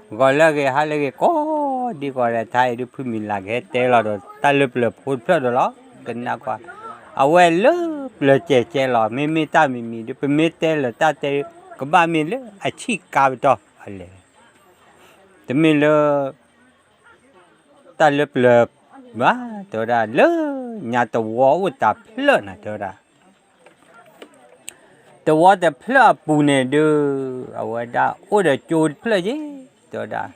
gọi là cái hai là cái có đi gọi là thay đi phun mình là cái té là rồi ta lợp phun phun rồi đó cái nào qua à vậy lợp chè là mình ta mình đi phun mình té là ta té cái ba mình lợp à chỉ cao đó à thì mình lợp ta lợp mà tôi ra lợp nhà tôi mua ta lợp nè tôi ra tôi mua ta lợp bún này đưa à vậy đó ở đây chua lợp gì tôi ra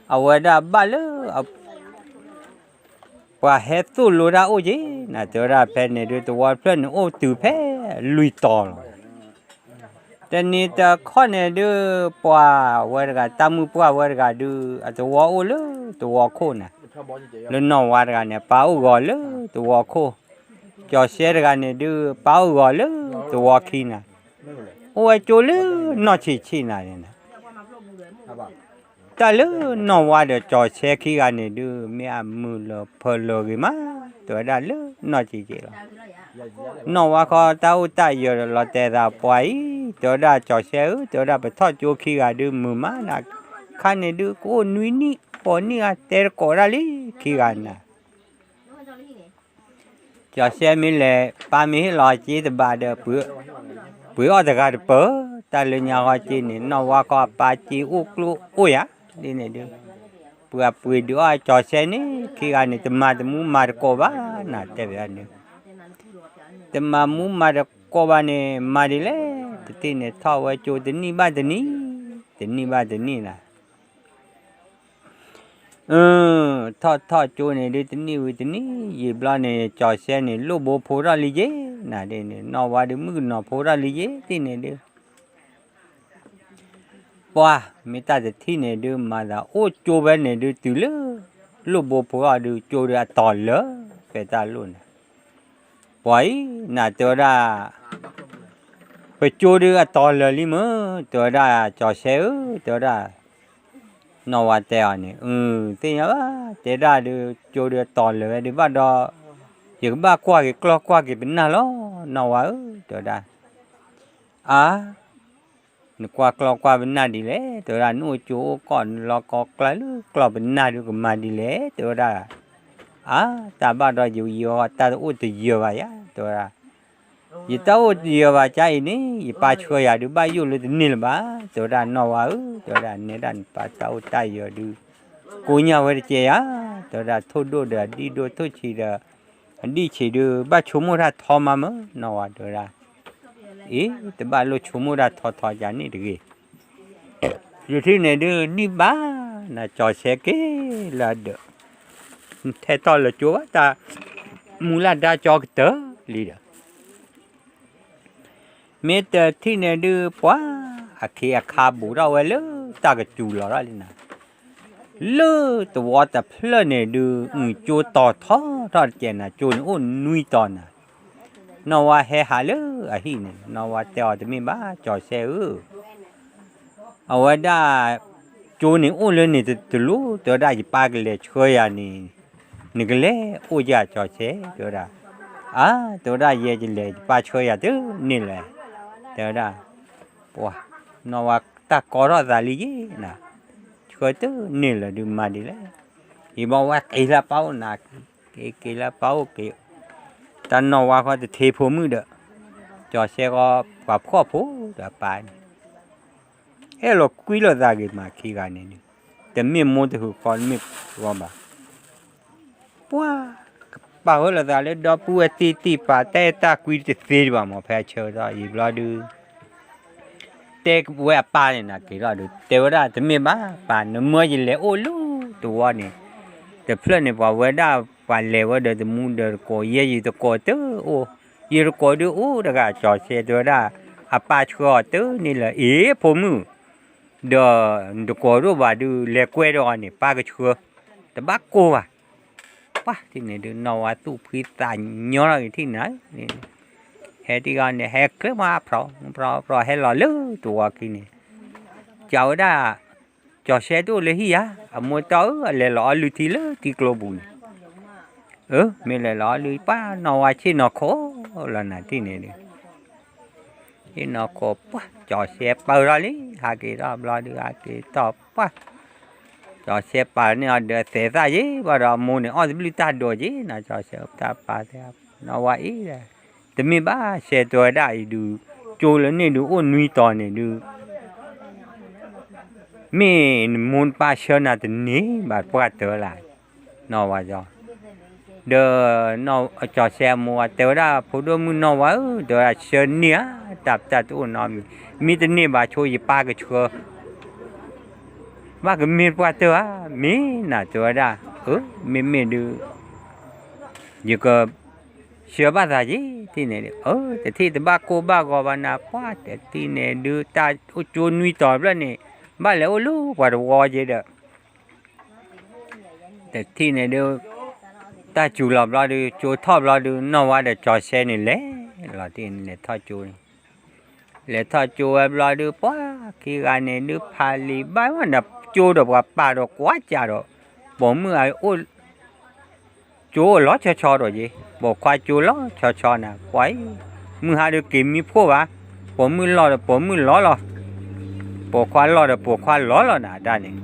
à vậy đó ba lợp và hết tu lura ô gì nè tôi ra bên này tôi qua bên ô từ phía lùi tòแต่นี่แต่ข้อเนี่ยดูปัวว่าระกาตามุปัวว่าระกาดูตัวโอเลยตัวโคน่ะแล้วน้องว่าระกาเนี่ยป้าอุกอเลยตัวโคจอเสียระกาเนี่ยดูป้าอุกอเลยตัวขี้น่ะโอ้ยโจเลยนอชีน่ะเนี่ยแต่เลยน้องว่าเดี๋ยวจอเสียขี้กันเนี่ยดูไม่อามือเลยเพลเลยมาตัวได้เลยนอชีละน้องว่าเขาตาอุตายอยู่เราแต่เราปล่อยตัวได้จอเสียตัวได้ไปทอดโจขี้กันดูมือมานะข้าเนี่ยดูกูนุ้ยนี่ปอนี่อะแต่ก็ได้เลยขี้กันนะจอเสียมีเลยป้ามีหล่อจีตบาเดเปื่อแต่การเปื่อแต่เลยยาวจีนี่น้องว่าเขาป้าจีอุกลุอุ้ยอะนี่เนี่ยดูเปื่อดูไอ้จอเสียนี่ขี้กันนี่จะมาจะมูมาจะโกบ้าน่ะแต่แบบนี้แต่มามูมาจะโกบ้านเนี่ยมาดีเลยที่เนี่ยท้าวไว้โจตนี่บ้านตนี่บ้านนี่นะท้อโจเนี่ยดีตนี่วิตนี่ยีบลาเนี่ยจอเสียเนี่ยลูกโบโพราลีเจน่ะเดี๋ยวเนี่ยนอว่าเดี๋ยวมึงนอโพราลีเจที่เนี่ยเดี๋ยวป้าไม่ตัดที่เนี่ยเดี๋ยวมาละโอ้โจแบบเนี่ยเดี๋ยวตื่นเลยลูกโบโพราเดี๋ยวโจเดี๋ยวต่อเลยไปตาลุ่นปล่อยน่ะตัวได้ไปโจเดี๋ยวต่อเลยลิมั้งตัวได้จอเสียตัวได้นอว่าแต่อันนี้ที่เนี่ยว่าแต่ได้เดี๋ยวโจเดี๋ยวต่อเลยเดี๋ยวบ้านดออย่างบ้ากว่ากี่กลอกว่ากี่เป็นน่ะล้อนอว่าตัวได้นึกว่ากลอกว่าเป็นน่ะดีเลยตัวได้นู่นโจก่อนรอกอกลายลูกกลอกเป็นน่ะดูก็มาดีเลยตัวได้ตาบ้านดออยู่เยอะตาอุตเยอะว่ะยะตัวได้ยี่ตาอุตเยอะว่ะใจนี่ยี่ป้าช่วยดูบ้าอยู่เลยนี่ละบ้าตัวได้นอว่าตัวได้เนี่ยด้านป้าตาอุตใจเยอะดูกูเนี่ยว่าเจียตัวได้ทุดดูดีดูทุชีเดดีชีดูบ้าชั่วโมงละทอมามั้งนอว่าตัวได้แต่บ้านเราชั่วโมงละทอจานนี่ดีอยู่ที่ไหนดูนี่บ้าน่ะจอเสกละเด้อแท้ต่อละจัวตามูลดาจอกเตอลีเด้อเมตที่เนี่ยดูป้าอาคาบูเราเวลตากจูลอละลินะตัวแต่เพลเนี่ยดูจูต่อท่อเจนะจูนอุ่นนุยตอนน่ะนว่าเฮหาเลยหินนว่าเตอจะมีบ้าจอเซเอาไว้ได้จูนี่อุ่นเลยนี่จะรู้ตัวได้จะปากเลยช่วยอันนี้นี่ก็เลยอุจจาจอเซตัวได้ตัวได้เยอะเลยป้าช่วยตัวนี่แหละตัวได้ปัวนว่าตากอร์ดาลีนะช่วยตัวนี่แหละดูมาดีเลยอีบอกว่ากีฬาเป้าหนักกีฬาเป้าแต่นว่าเขาจะเทพูมือเด้อจอเสก็กับข้อผู้เด้อไปเราคุยเราได้กี่มาขี้กันนี่แต่ไม่หมดทุกคนไม่ว่าบ้าปัวป้าเราได้เลยดอปัวตีป้าแต่ตาคุยจะเสียบ้ามาแพ้เชื่อได้อีกแล้วดูเด็กวัวป้าเนี่ยนะกี่แล้วดูแต่ว่าจะไม่บ้าป้าเนื้อเมื่อยิ่งเลี้ยโอ้ลูตัวนี่แต่เพื่อนเนี่ยป้าว่าได้ป้าเลี้ยว่าเดี๋ยวมูเดี๋ยวก็เยี่ยตัวก็ตัวยี่ก็ดูเดี๋ยวก็จอดเสียตัวได้ป้าชัวตัวนี่แหละผมเดี๋ยวก็รู้ว่าดูเลี้ยกล้วยด้วยนี่ป้าก็ชัวแต่บ้าโก้ป้าที่นี่ดูนว่าตู้พิษาเยอะเลยที่ไหนนี่เฮติกันเนี่ยเฮเกมาเพราะเฮหล่อเลือตัวกินนี่เจ้าได้จอเสียตัวเลยฮีมัวตัวเลยหล่อลุทีเลยที่กลบุนไม่เลยหล่อลุป้านว่าชีนอโคแล้วนะที่นี่ที่นอโคป้า จอเสียเปิดเลยหากี่รอบรอดูหากี่ตอบว่าจอเสียเปิดเนี่ยเดือดเสียใจยี่ว่าเรามูเนี่ยอ๋อจะบลิตาโดยี่นะจอเสียตาปาเสียนว่าอีเลยแต่มีบ้าเสียตัวได้ดูโจแล้วเนี่ยดูอ้วนนุยตอนเนี่ยดูมีมูลป้าเชื่อนะแต่นี้บาดปวดตัวละนว่าจอเด้อนจอเสียมัวแต่ว่าพอดูมึงนว่าเดี๋ยวเชื่อเนี่ยตับตัดอ้วนนอมีแต่นี่บาช่วยป้าก็ชัวว่าก็มีปวดตัวมีน่ะตัวได้มีดูอยู่ก็เชื่อบ้าอะไรที่เนี่ยแต่ที่แต่บ้าโกบ้าก็บ้านาป้าแต่ที่เนี่ยดูตาโจนุยต่อแล้วนี่บ้าแล้วลูกว่าวัวเจเด้อแต่ที่เนี่ยดูตาจูหลับเราดูจูทอบเราดูนว่าเดี๋ยวจอเชนี่แหละเราที่เนี่ยทอจูเลยทอจูเราดูป้าขี้กันเนี่ยดูพาลีบ้าว่าน่ะจูดอกว่าป้าดอกว่าจ่าดอกบอกมือไอ้โอ้จูล้อชอดอกจีบอกควายจูล้อชอน่ะควายมือหาดูกินมีพวกวะบอกมือล้อดอกบอกมือล้อหรอบอกควายล้อดอกบอกควายล้อหรอน่ะด้านนี้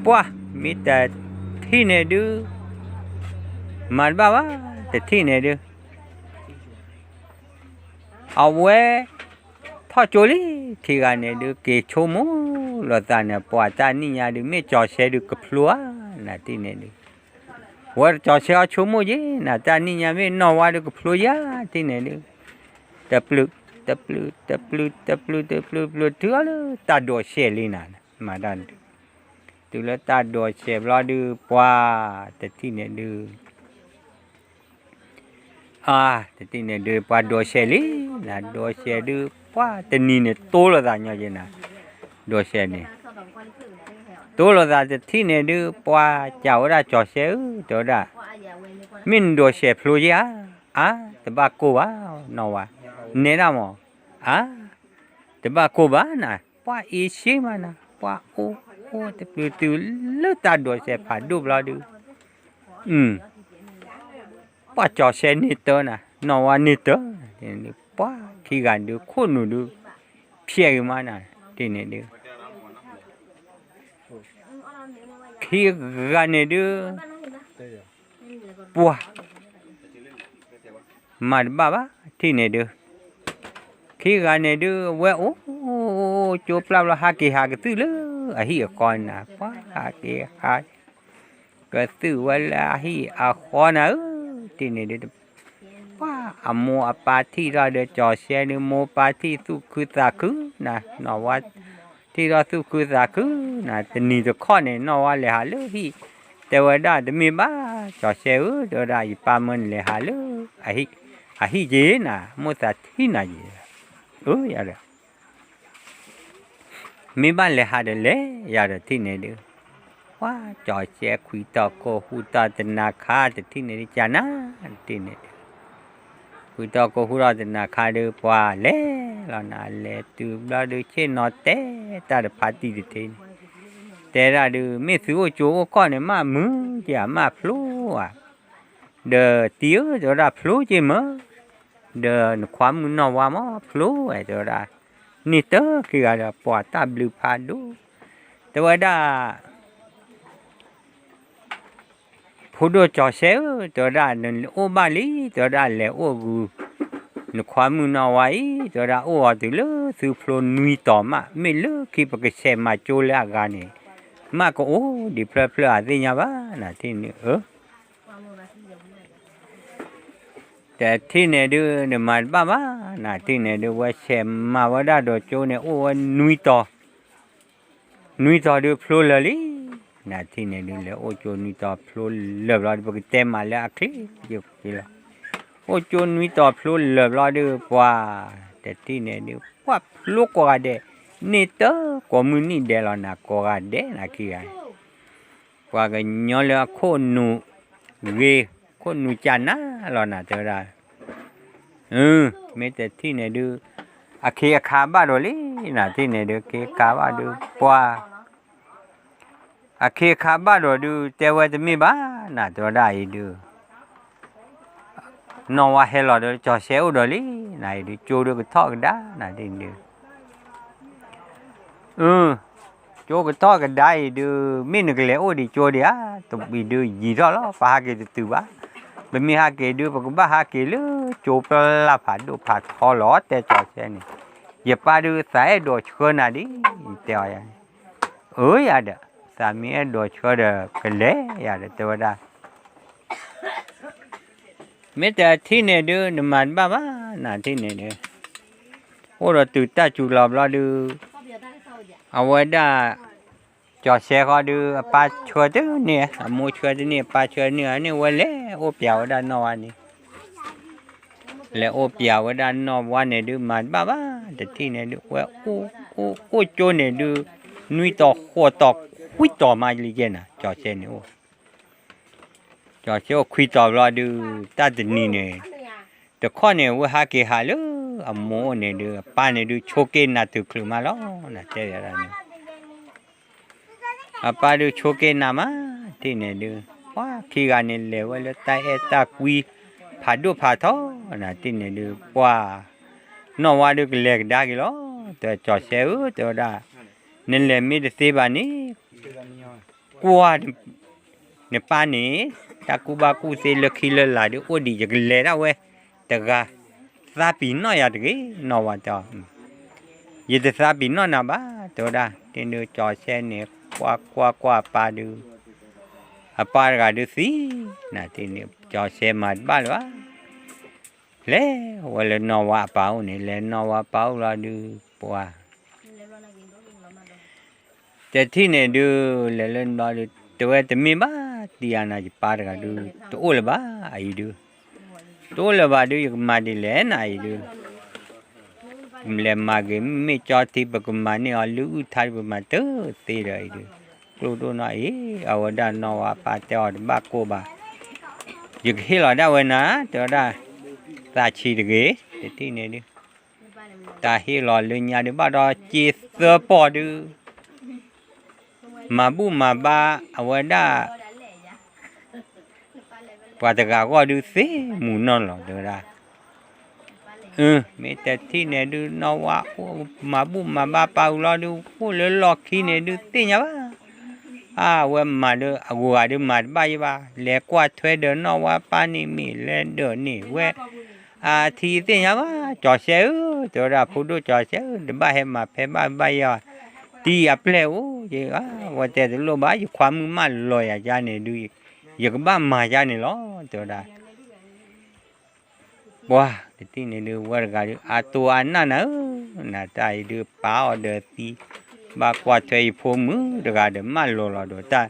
ป้ามีแต่ที่เนี่ยดูมันบ้าว่าแต่ที่เนี่ยดูเอาไว้ทอจูลี่ที่กันเนี่ยดูเกชมูหลอดตาเนี่ยปวดตานี่ยาดูไม่จอเชดูกับพลัวน่ะที่เนี่ยดูว่าจอเชเอาชมูยี่น่ะตานี่ยาไม่นอว่าดูกับพลัวยาที่เนี่ยดูตะปลุถือเลยตาโดเชลีน่ะมาดันดูแล้วตาโดเชรอดูปวดแต่ที่เนี่ยดูแต่ที่เนี่ยดูปวดโดเชลีน่ะโดเชดูว่าแต่นี่เนี่ยโตแล้วจ้ะเนี่ยจีน่ะโดเชเนี่ยโตแล้วจ้ะแต่ที่เนี่ยดูว่าเจ้าได้จอเชเดี๋ยวได้มินโดเชพลูยาแต่บ้ากูว่านอว่าเนี่ยนะมั้งแต่บ้ากูว่านะว่าอีชิมานะว่าโอ้แต่ปลูตูเลือดตาโดเชผ่านดูบลาดูว่าจอเชนี่เตอนะนอว่านี่เตอเนี่ยป้าขี้กันดูคนหนูดูเพี้ยมานะที่เนี่ยดูขี้กันเนี่ยดูปัวมาบ้าที่เนี่ยดูขี้กันเนี่ยดูเว้ยจูบเราหากี่ตื้อเลยไอ้เหี้ยก่อนนะป้าหากี่ก็ตื้อเวลาเหี้ยคอนนะที่เนี่ยดูป้าอโมอปาที่เราเดจอเชนโมปาที่สุขุสาคือนะนว่าที่เราสุขุสาคือนะแต่นี่จะข้อเนี่ยนว่าเลยหาเลยพี่แต่ว่าได้จะมีบ้าจอเชเดี๋ยวได้ปามันเลยหาเลยไอ้เจนะมุสาที่ไหนอย่าเลยมีบ้านเลยหาเลยอย่าเลยที่ไหนดูว่าจอเชคุยต่อโคหูต่อจะนาคาจะที่ไหนจานะที่ไหนคุยต่อโคหูเราจะนาคาดูปว่าเล่เราหน้าเล่ตูเราดูเช่นนอเต้ตาเดปาร์ตี้เดแต่เราดูไม่ซื้อโจ้ก็เนี่ยมามือจะมาพลูเดอเตี้ยจะได้พลูใช่ไหมเดอความมือนว่ามาพลูไอ้จะได้นี่เต้คืออะไรปวดตาบลูพาดูแต่ว่าได้ผู้ดูจอเซลจะได้นั่นโอบาลีจะได้เลยโอกูนความมือนว่าอีจะได้โอตัวเลือซื้อพลูนุยต่อมาไม่เลือกคิดว่าเสมาโจลากันนี่มาก็ดิเพลอะไรเนี่ยบ้านะที่นี่แต่ที่เนี่ยดูเนี่ยมาบ้านะที่เนี่ยดูว่าเสมาว่าได้โดโจเนี่ยนุยต่อดูพลูเลยนะที่เนี่ยดูเลยโจนุยต่อพลูเลือบเราดูเต็มมาแล้วคลิปอยู่ที่ละโจนุยต่อพลูเลือบเราดูว่าแต่ที่เนี่ยดูว่าพลูก็ได้นี่เตอก็มือนี่เดลนะก็ได้นะขี้ไอ้ว่าก็ย้อนเลยคนนูคนนูจันนะเราน่ะเจอได้ไม่แต่ที่เนี่ยดูเคขาบ้าโดลีนะที่เนี่ยดูเคขาบ้าดูว่าเคขาบ้าโดดูแต่ว่าจะมีบ้านะตัวได้ดู nó qua hay là được cho xéo rồi lý này đi chua được cái thọ cái đá này đi được chua cái thọ cái đá được mình cái lẹo đi chua đi á tụi bị được gì đó phải cái từ bá bên mình cái được và cũng ba cái lứa chua là phải được phải thọ lót để cho xe này giờ ba được sai đồ chua này đi theo ya ya được sao mình đồ chua được cái lẽ ya được theo đó mấy ta thi này đưa nằm bàn ba ba nà thi này đưa ô rồi từ ta chủ lợp lo đưa ở đây cho xe qua đưa ba chua chứ nè mua chua chứ nè ba chua nè nè qua lẽ ô piao ở đây nó anh lẽ ô piao ở đây nó qua này đưa bàn ba ba để thi này đưa qua ô chua này đưa nuôi to khoa to quý to mà gì vậy nè cho xe nữa cho cho khuy tàu lo đưa ta tự nhiên này, từ con này vừa hai cái hai lứa, mua này đưa, ba này đưa cho cái nào từ cửa mà lo, là thế là này, ba đưa cho cái nào mà, thế này đưa, quá khi cái này leo lên ta quý, phá đua phá thó, là thế này đưa, quá, nó qua được lẹ đa cái lo, từ cho xe từ đó, nên là mấy đứa bạn này, qua, nè ba này ta cú ba cú xe lơ khi lơ lại được ôi đi giật lẹ đâu vậy ta ga sa pin nó ya đấy nó vào cho giờ thì sa pin nó nào ba tôi đã trên đường cho xe này qua ba đường ba ga đường xí nè trên đường cho xe mà ba nữa lẽ hoặc là nó vào bao này lẽ nó vào bao là đường qua thì này đưa lên đó được tôi thì mình ba đi ăn gì ba cái đó tôi là ba ai được tôi là ba được mà đi lên ai được làm mà cái mấy cho thì bà cũng mà này ở lũ thay mà tớ thì rồi được tôi nói ở đây nó ba cho ba cô ba giờ khi là đâu vậy nè tôi đã ta chỉ được cái thì này đi ta khi là lên nhà được ba đó chia sẻ bỏ được mà bu mà ba ở đây và tất cả có được thế muốn nó là được ra mấy cái thi này được nó quá mà bu mà ba bao lo được cô lớn lo khi này được thế nhá và mà được qua được mà ba lẽ qua thuê được nó qua ba này mình lên được nè về thì thế nhá cho xe được ra phụ đồ cho xe được ba hem mà phải ba giờ thì leo vậy và thế thì lo ba khoa mà lôi ra này được giờ có ba mà ra này lo từ đó wow thì này được qua cái tu ăn nữa là tại được bảo được thì ba qua chơi phô mứ được cái được mà lo được ta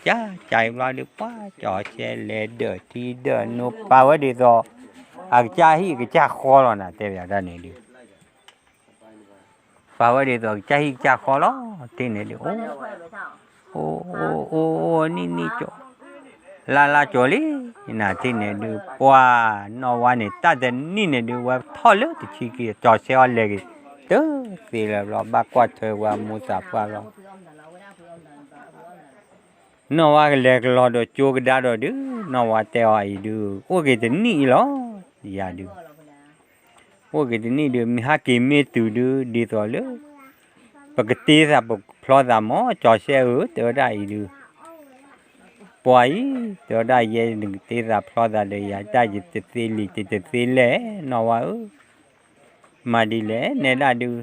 chả chạy lo được quá cho xe lệ được thì được nó bảo đi rồi cha hi cái cha khó rồi nè thế bây giờ này được bảo đi rồi cha hi cha khó lắm thế này được ô ni chỗ la chỗ lý nè thế này được qua nó qua này ta đến ni này được qua thò lỡ thì chỉ kia cho xe lệ cái tớ thì là ba qua thuê qua mua sạp qua rồi nó qua cái lệ lo đồ chua cái đá đồ đứa nó qua teo ai được ô cái tính ni lo dạ được ô cái tính ni được mi hai cái mi từ đưa đi rồi lỡ và cái tê ra bộ lo ra mó cho xe ở từ đây được bói từ đây về đừng tê ra lo ra đây ya ta chỉ tê lẽ nó qua mà đi lẽ này là được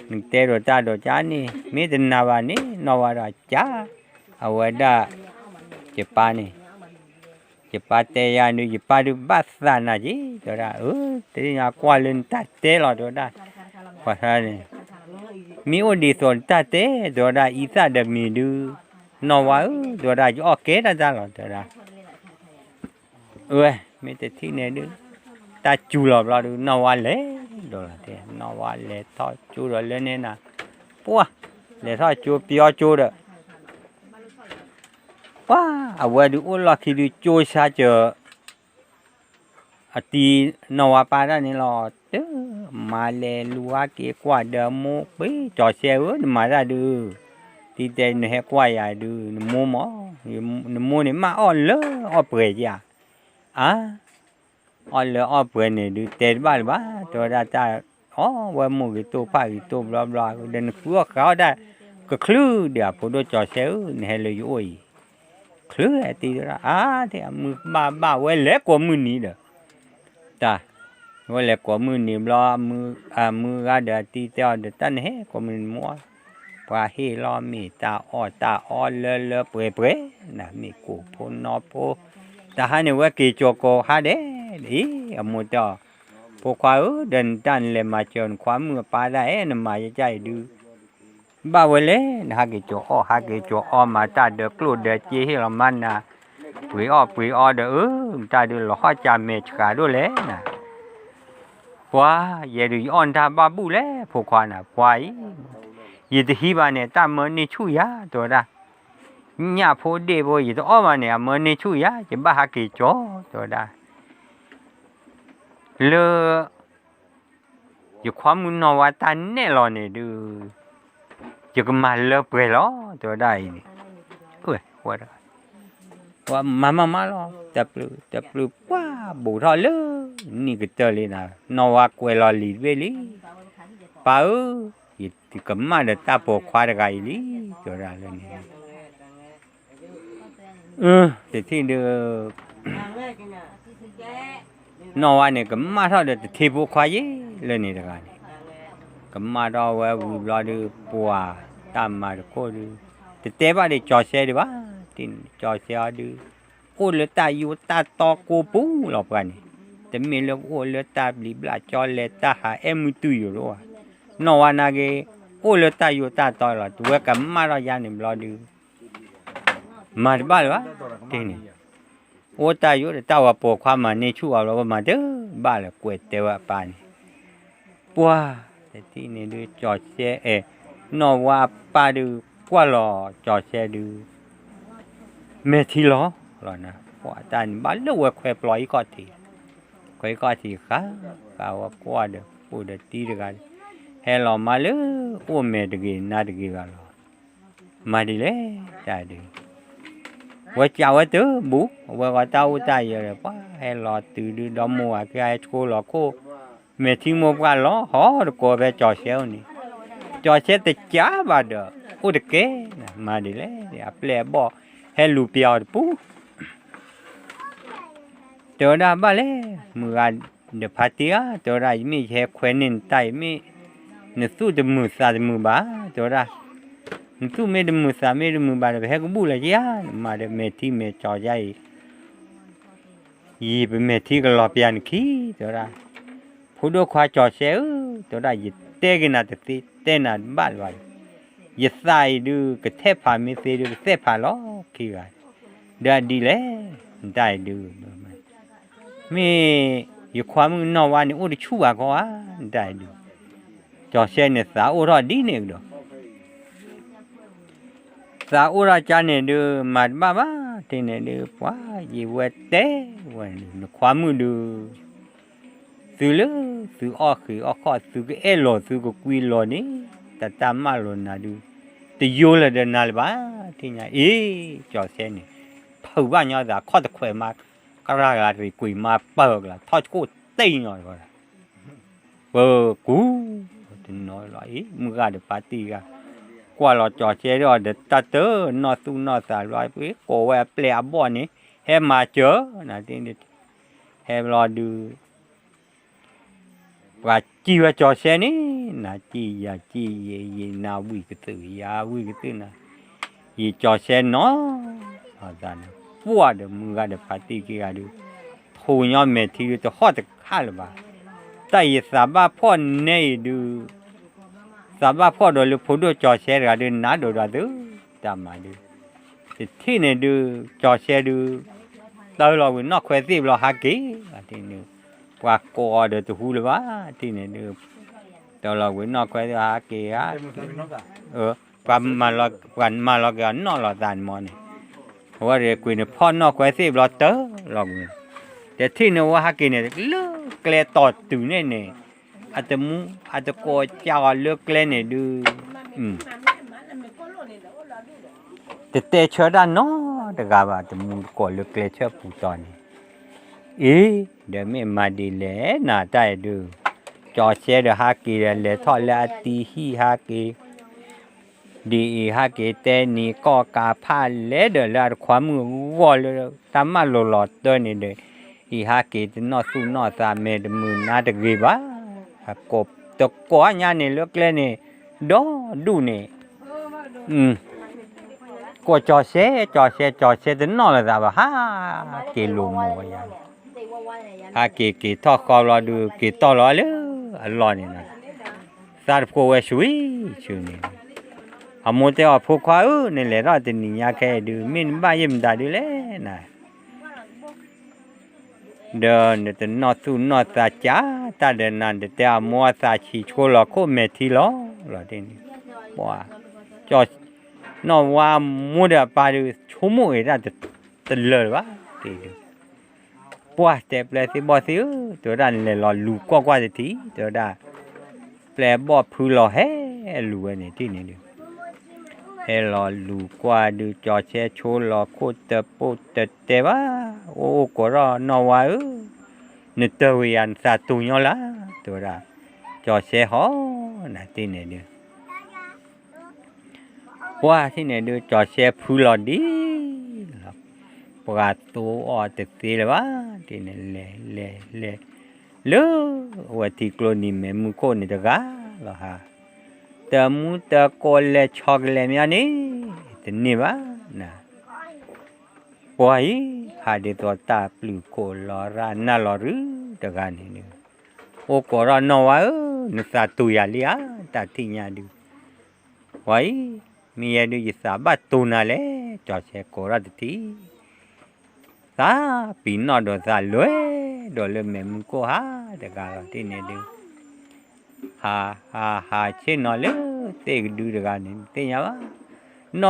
đừng tê rồi ta đồ chá nè mấy tên nào vào nè nó qua rồi chá ở đây chụp ba nè chụp ba tê ya nu chụp ba được bắt ra nè chứ từ đó thế nhà qua lên ta tê rồi từ đó qua ra nè mi ở đi rồi ta tê từ đó ít ra được mi được nó vào từ đó cho ok ra rồi từ đó mấy cái thứ này được ta chú là được nó vào lẽ rồi là thế nó vào lẽ thôi chú rồi lên nè bua lẽ thôi chú bia chú được quá ở được là khi được chú sa chờ thì nó vào ba đó này là tức mà lẽ lúa kia qua đỡ mua bấy cho xe mà ra được thì tên này qua ya được mua mỏ mua này mà on lỡ on bể gì อ๋อเลยอ๋อเปิดเนี่ยดูเตะบ้านบ้าตัวได้ตาอ๋อว่าหมูกี่ตัวป้ากี่ตัวบลาบลาเดินครัวเขาได้ก็คลื้อเดี๋ยวพอดูจอเซลเนี่ยเลยอยู่โอ้ยคลื้อไอ้ตีละเดี๋ยวมือบ้าไว้เล็กกว่ามือนี้เด้อตาไว้เล็กกว่ามือนี้บลามือก็เดี๋ยวตีเตียวเดี๋ยวตั้งเฮ้กว่ามือมัวปลาเฮลอมีตาอ้อเลเปื่อยนะมีกูพนอโพแต่ฮันเนี่ยว่ากี่จโกฮาเด้อีอมุตอพวกเขาเดินดันเลยมาจนความมือปลาได้นมาใจดูบ่าวเลยนะฮะกี่จอมาตาเด็กลูกเด็กจีให้เรามันนะปุยอ้อเด้ตาดูหล่อจามเมชกาดูเลยนะว่าอย่าดูอ่อนตาบาบูเลยพวกเขานะว่ายี่ที่ฮีบานเนี่ยตามมันนี่ชูยาตัวละเนี่ยพอดีพอยี่ตัวอ้อมาเนี่ยมันนี่ชูยาจะบ้ากี่จอตัวละเลอยู่ความมุนนวัตแน่รอเนี่ยดูอยู่ก็มาเลเปล่าตัวได้นี่เอ้ยว่ามาล้อแต่ปลือว้าบุทอเลยนี่ก็เจอเลยนะนวัตเวลาลีเวลีป้ายี่ก็มาเดตาปกควาดไกลีตัวได้เลยนี่แต่ที่เดือนอวันเนี่ยก็มาเท่าเดือเทปควายเลยนี่ตะการก็มาดอว่าวิบลาดูปัวตามมาดูโคดูแต่เตบ้าได้จอเสียดีวะตินจอเสียดูโอ้เลตาอยู่ตาตอกูปูหลบกันแต่มีลูกโอ้เลตาบลิบลาจอเลตาหามุตุอยู่รู้ว่านอวันนั้นก็โอ้เลตาอยู่ตาตอละตัวก็มาเรายานิบลาดูมาบ้าหรอที่นี่โอ้ตาอยู่ตาว่าปวดความมันนี่ชั่วเรามาเด้อบ้าเลยกวดเตวปานปัวแต่ที่นี่ดูจอเสียนอว่าปาดูกว่าหล่อจอเสียดูเมทีหล่อนะว่าตาบ้านเลือกแควปล่อยก็ทีค่ะกาวกว่าเด้อพูดตีเด็กันเฮลล์มาเลยโอ้เมตกี้นาตกี้กันหรอมาดีเลยใจดีว่าเจ้าตัวบุว่าเจ้าใจเยอะป่ะให้รอตื่นดูดอมัวแกโชว์หลอกโคเมื่อที่มัวกันล้อหอตะโกไปจ่อเชลนี่จ่อเชลแต่จ้าบาดเด้อโอ้เด็กเก๋มาดิเลยเดี๋ยวเปล่าบอกให้ลูกเปียวปุ๊เดี๋ยวได้บ้าเลยมือกันเดี๋ยวพัดเตี้ยเดี๋ยวได้มีแค่แขวนนินไตมีเนื้อสู้จะมือสาจะมือบ้าเดี๋ยวได้tu me de musa me de muba de he bu la ya ma de me ti me cho jai yi be me ti ga lo pian ki to da phu do khwa cho se to da yi te ge na te na ba lo yi sai du ke the pha me se du se pha lo ki ga da di le dai du me yi khwa mu no wa ni o de chu wa ko a dai du cho se ne sa o ro di ne doสาวอุราจาเนี่ยดูมาบ้าที่เนี่ยดูว้ายีเวเต้วันความมือดูสื่อเลยสื่ออ้อคืออ้อข้อสื่อก็หล่อสื่อก็กุยหล่อนี่แต่ตามมาหล่อนะดูแต่โยเลยเดินนาลบ้าที่เนี่ยจอเส้นนี่เผาบ้านยอดข้อตะเคียนมากระไรกุยมาเปิกละทอดกูตีหน่อยก็เปิกกูถึงน้อยละมือกันเดี๋ยวปาร์ตี้กันกว่าเราจอดเชื่อเด็ดตาเตอนอสุนอสาลอยไปโกวเปลี่ยนบ่อนี่ให้มาเจอนะที่นี่ให้รอดูว่าจีว่าจอดเชื่อนี่นะจีอย่าจียีนาวิกตือยาวิกตือนะยีจอดเชื่อเนาะอาจารย์ปัวเดมือกันเดปาร์ตี้กี่กันดูทูยอมเมทีจะฮอดข้าหรือเปล่าแต่ยีสาบ้าพ่อเนยดูสาบพ่อโดยลูกผู้ดูจอเชร์กันดูน้าดูดูตามมาดูที่เนี่ยดูจอเชร์ดูตลอดวันนอกแควซีเราฮักกี้ที่นี่ว่าก่อเดือดตัวหูเลยว่าที่เนี่ยดูตลอดวันนอกแควซีฮักกี้ความมาเรากันนอกเราตานมอนี่ว่าเรียกคุยเนี่ยพ่อนอกแควซีเราเตอเราแต่ที่เนี่ยว่าฮักกี้เนี่ยเลิกเกลียต่อตื่นเนี่ยอาจจะโกจ้าเลือกเล่นเนี่ยดูแต่เชื่อด้านน้อแต่กาบอาจจะมูโกเลือกเล่นเชื่อผู้จอนี่ เดี๋ยวไม่มาดีแลน่าได้ดูจอเสียเดี๋ยวหากีเลยทอดละตีฮีหากีดีหากีแต่นี่ก็กาผ้าเละเดี๋ยวละความมือวอลเลยตามมาหลอดตัวนี่เด้อีหากีจะนอสู้นอสามเมตรมือน่าจะกีบ้ากบตะกัวเนี่ยนี่เลือกเลยนี่ดอดูนี่ก็จอเสียจะนอนเลยจ้ะบ้าฮะกีลุงมัวยันหากีทอดคอรอดูกีต่อรอเลยอร่อยนี่นะสารพัดเวชวิชื่อนี่อาโมเตอพวกเขาเนี่ยแหละเราจะนี่ยาแค่ดูมินบ้ายิ้มได้ดูเลยนะเดินจะนอสู้นอสาจ้าตาเดินนั่นจะอามัวสาชีโชลโคเมทีล้อเราเดนี่ว้าจอดนอว่ามัวเดียปาดูชั่วโมงเราจะตะเลยวะทีเดียวปัวแต่เปล่าสิบอสิตัวด้านเลยรอลูกกว่าจะทีตัวด้าเปล่าบอพูรอเฮลูเนี่ยที่นี่เดียวเฮรอลูกว่าดูจอเชโชลโคตะปุตะเตวะโอ้ก็รอนอว่านึกตัวยันสาตุยอละตัวด้าจอเชฮอนะที่นี่เดียวว่าที่นี่ดูจอเชพูรอดีปลาตัวออตตีเลยวะที่นี่เลว่าที่กลนี่แม่มุโคนี่ตะกาละฮะแต่มุตะโกเลช็อกเลมีอันนี้ที่นี่วะนะว่าอีหาดีตัวตาปลุกโคลอรานาลอรือตะกานี่โอโกรานอวะนึกสาตุยาลีอาตาที่ญาดูว่าอีมีอะไรดูสาบัตตุนาเลจอเชโกราตีซาปีนอดซาลวยแม่มุโกฮาตะกาที่นี่ดูฮาเชนอเลเตกดูตะกานี่เตยาวะนอ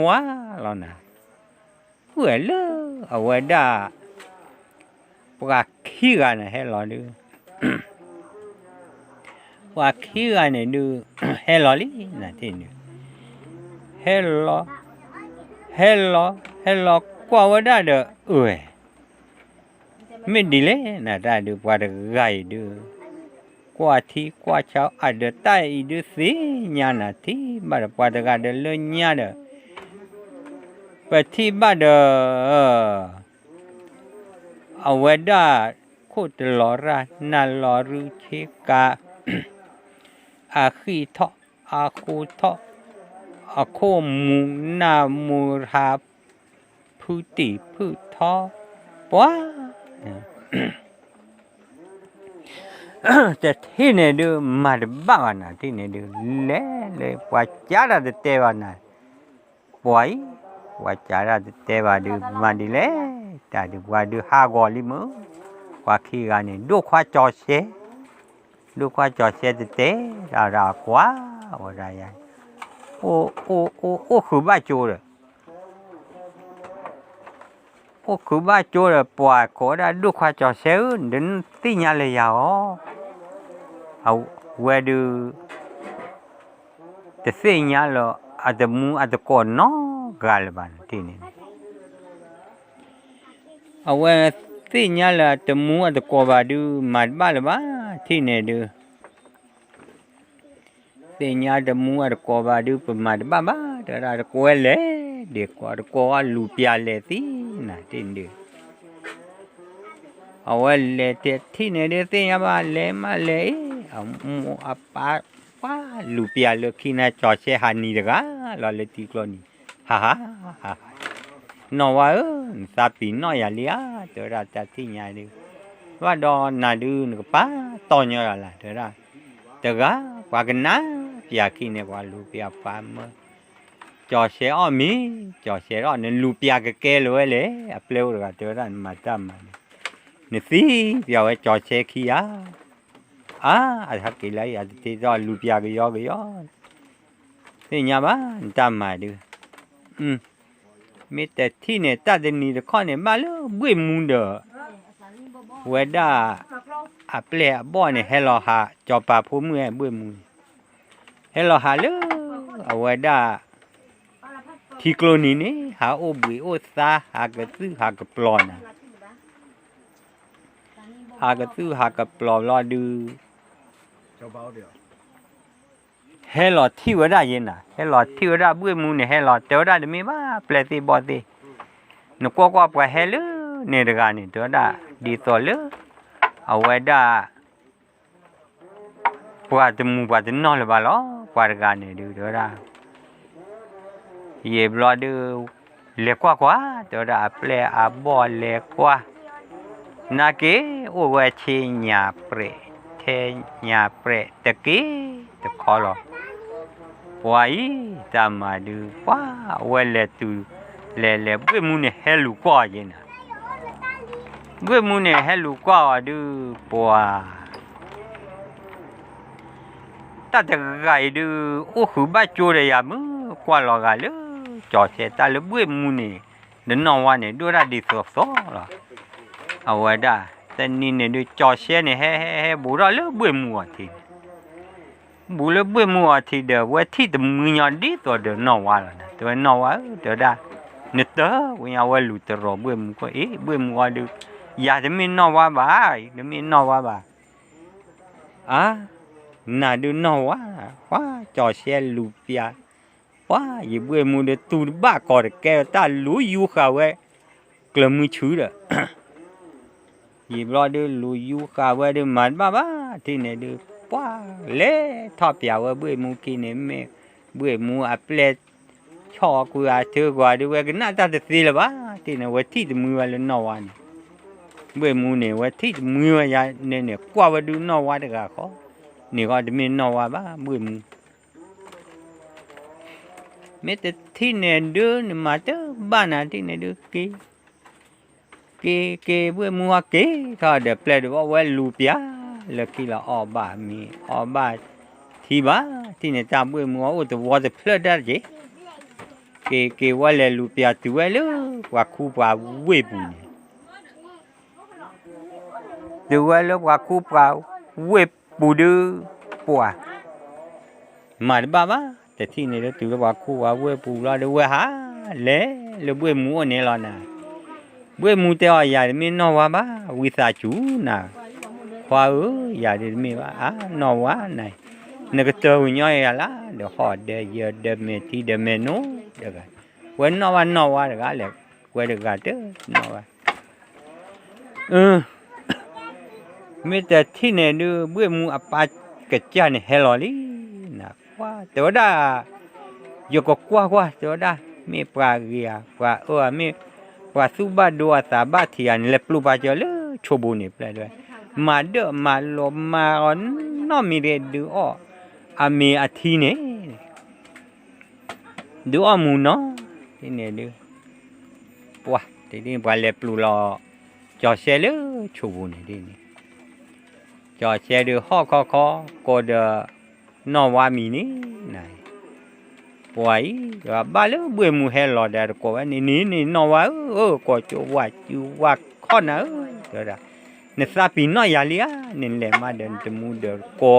วะลอนะเวลอเวดาปะคีกันเฮลอดูว่าคีกันดูเฮลอลีนะที่นี่เฮลอกว่าได้เด้อไม่ดีเลยนะได้ดูว่าได้ไกดูกว่าที่กว่าเช้าอาจจะตายดูสิญาณที่บ้านว่าได้ก็ได้เลยญาเด้อไปที่บ้านเด้อเอาไว้ได้โคตรลอรานาลอรุเชกาอาคีทออาคูทออาโคมุนามูราพุติพุทอปัวแต่ที่นี่ดูมาดบ้านนะที่นี่ดูเลยว่าจาระเตวานะป่วยว่าจาระเตวาดูมาดีเลยแต่ดูว่าดูฮากอลิมว่าขี้กันนี่ดูควาจอเชเตราขวาว่าไรโอ้คือบ้าโจรคือบ้าโจรป่วยก็ได้ดูควาจอเชเดินตีญาเลยยาวเอาเวดูแต่เสียญาละอาจจะมูอาจจะก่อนเนาะกาลบันที่นี่เอาเวเสียญาละแต่มูอาจจะก่อบาดูมาบ้าละบ้าที่นี่ดูเสียญาแต่มูอาจจะก่อบาดูประมาณบ้าแต่เราจะก่อเลยเด็กกว่าจะก่อลูปียเลยสินะที่นี่เอาไว้เลยที่นี่เดี๋ยวเสียบ้าเลยมาเลยเอาป้าลูปียเลยขี้น่าจอดเชหันนี่เด็กเราเลยตีกลอนี่ฮ่านอว่าซาปีนอยาเลียเดี๋ยวเราจะที่ไหนดูว่าดอนนาดูนึกป้าตอนนี้อะไรเดี๋ยวเราแต่ก็ว่ากันนะอยากขี้เนี่ยว่าลูปียป้ามาจอดเชอ้อมีจอดเชอ้อเนี่ยลูปียก็แก่เลยเปล่าเลยเดี๋ยวเรามาจำมันนี่สิเดี๋ยวจอดเชขี้อาทักกี่ไรอาที่รอลูปียก็ย่อนี่ยาบ้านจำมาดูมีแต่ที่เนี่ยตัดนี่ข้อเนี่ยมาแล้วบุยมุนเด้อเวด้าเปล่าบ่อเนี่ยให้เราหาจอปาผู้มือบุยมุนให้เราหาเลยเวด้าที่กลนี่นี่หาโอบุยโอซาหากระซื้อหากระปลอน หากระซื้อหากระปลอรอดูให้หลอดที่ว่าได้ยินน่ะให้หลอดที่ว่าได้เบื่อมูเนี่ยให้หลอดเดี๋ยวได้ไม่บ้าเปลตีบอตีนกกว่าไปให้เลยเนี่ยเด็กนี่เดี๋ยวได้ดีต่อเลยเอาไว้ได้ปวดจมูกปวดนอนเลยบ้าล้อปวดกันเนี่ยดูเดี๋ยวได้เย็บรอดูเล็กกว่าเดี๋ยวได้เปลอาบอลเล็กกว่านักเก๋โอ้ยเชียเปรเชียเปรตะกี้ตะคอลวายตามาดูว้าเวลตูเลเบื่อมูเนี่ยเฮลูกว่าเย็นเบื่อมูเนี่ยเฮลูกว่าดูปัวตาจะไงดูโอ้คือบ้าจูเลยอะมึงกว่าหลอกกันเลยจอดเสียตาเลยเบื่อมูเนี่ยเดินนอนวันเนี่ยดูได้ดีสุดๆหรอเอาไว้ได้แต่นี่เนี่ยดูจอดเสียเนี่ยเฮ้บุระเลยเบื่อมูทีบุระเบื่อมูทีเดียวว่าที่ตะมือยอนดีตัวเดินนอนวันละตัวนอนวันเดี๋ยวได้นึกเด้อวันยาวลุตรอเบื่อมูก็เบื่อมูดูอยากจะมีนอนวันบ่ายจะมีนอนวันบ่ายน่าดูนอนว่าจอดเสียลูเปียว้าอย่าเบื่อมูเดตูบ้าก่อนแกตาลุยอยู่เขาเว้ยกลัวมือชื้อเลยยิบรอดูลุยอยู่เขาเว้ยดูมันบ้าที่เนี่ยดูว้าเล่ทอดเปียว่าเบื่อมูกินเนี่ยไม่เบื่อมูอัปเดตชอกูอาเธอกว่าดูเว้ยก็น่าจะตีละบ้าที่เนี่ยว่าที่มือวันละนวันเบื่อมูเนี่ยว่าที่มือวันเนี่ยกว่าว่าดูนวันเด็กอะเขานี่ก็จะมีนวันบ้าเบื่อมูไม่แต่ที่เนี่ยดูนี่มาเจอบ้านที่เนี่ยดูเกเบื่อมัวเกถ้าเดี๋ยวแปลว่าว่าลูเปียแล้วกี่ละอบ้ามีอบ้าที่บ้าที่เนี่ยจำเบื่อมัวโอ้แต่ว่าจะเพลิดได้จีเกว่าเลยลูเปียตัวเลยว่าคู่ว่าเว็บนี่ตัวเลยว่าคู่ว่าเว็บปูดูปัวมาบ้าแต่ที่นี่เราถือว่าคู่ว่าเว้ยปูเราเดี๋ยวฮะเล่เราเว้ยมูอันนี้แล้วนะเว้ยมูแต่ว่าอย่าไม่นอว่าบ้าวิสาจูนะว่าอย่าไม่ว่านอว่าไหนนึกตัววิญญาณละเดี๋ยวหอดเดี๋ยวเยอะเดี๋ยวเมทีเดี๋ยวเมนูเดี๋ยวกันวันนอว่าเดี๋ยวกันเลยวันเดี๋ยวกันเด้อนอว่าไม่แต่ที่เนี่ยดูเว้ยมูอปาเกิดจ้าเนี่ยเฮลลี่นะว่าแต่ว่าได้ยกกว่าแต่ว่าได้มีปลาเกียปลามีปลาสุบาดัวสาบาที่อันเล็บลูบาเจเลยชบุนี่เปล่าด้วยมาเด้อมาลมมาอ่อนน้อมีเรดูมีอาทิเนี่ยดูมูเนาะที่เนี่ยดูว้าที่นี่ปลาเล็บลูรอจอเชลชบุนี่ที่นี่จอเชลดูข้อก็เดนอว่ามีนี่ไหนป่วยว่าบ้าเลยเบื่อมูเฮลล์เดี๋ยวก็ว่านี่นอว่าก็จะว่าข้อน่ะเดี๋ยวเนี่ยซาปีน้อยยาลีเนี่ยแหละมาเดินจมูกเดี๋ยวก็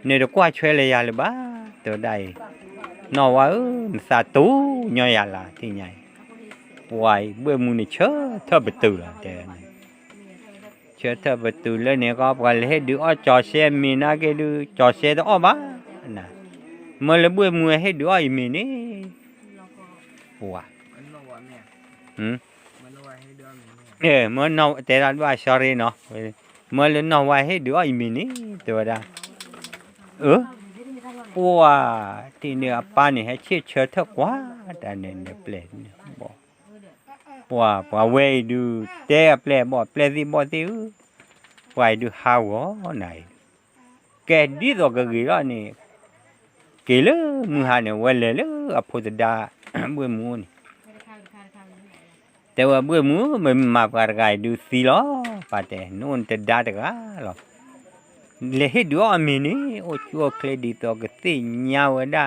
เนี่ยเดี๋ยวก็ช่วยเลยยาเลยบ้าเดี๋ยวได้นอว่าซาตูน้อยยาละที่ใหญ่ป่วยเบื่อมูเนี่ยเชื่อเธอไปตื่นละเดี๋ยวเชื่อเธอไปตื่นแล้วเนี่ยก็ไปเลยดูจอเสียมีนะแกดูจอเสียต้องบ้าน่ะเมื่อเบื่อมัวให้ดูไอ้มีนี่ปัวเมื่อนอแต่ละว่าชอรีเนาะเมื่อเล่นนอว่าให้ดูไอ้มีนี่ตัวได้ปัวที่เนี่ยป้าเนี่ยให้เชื่อเท่ากว่าแต่เนี่ยเปลี่ยนบอกปัวเวดูแต่เปลี่ยนบอกเปลี่ยนสิบอกสิไว้ดูหาวไหนแกดีตัวก็กี่แล้วนี่เกลือมือหาเนี่ยวันเลยอภุตดาเบื่อมูนี่แต่ว่าเบื่อมูมันมาปากกายดูสิล้อปะแต่นู่นจะด่าตะกาหรอเลยให้ดูอามีนี่โอ้ชัวเคลดีตัวก็ตีเงาด้า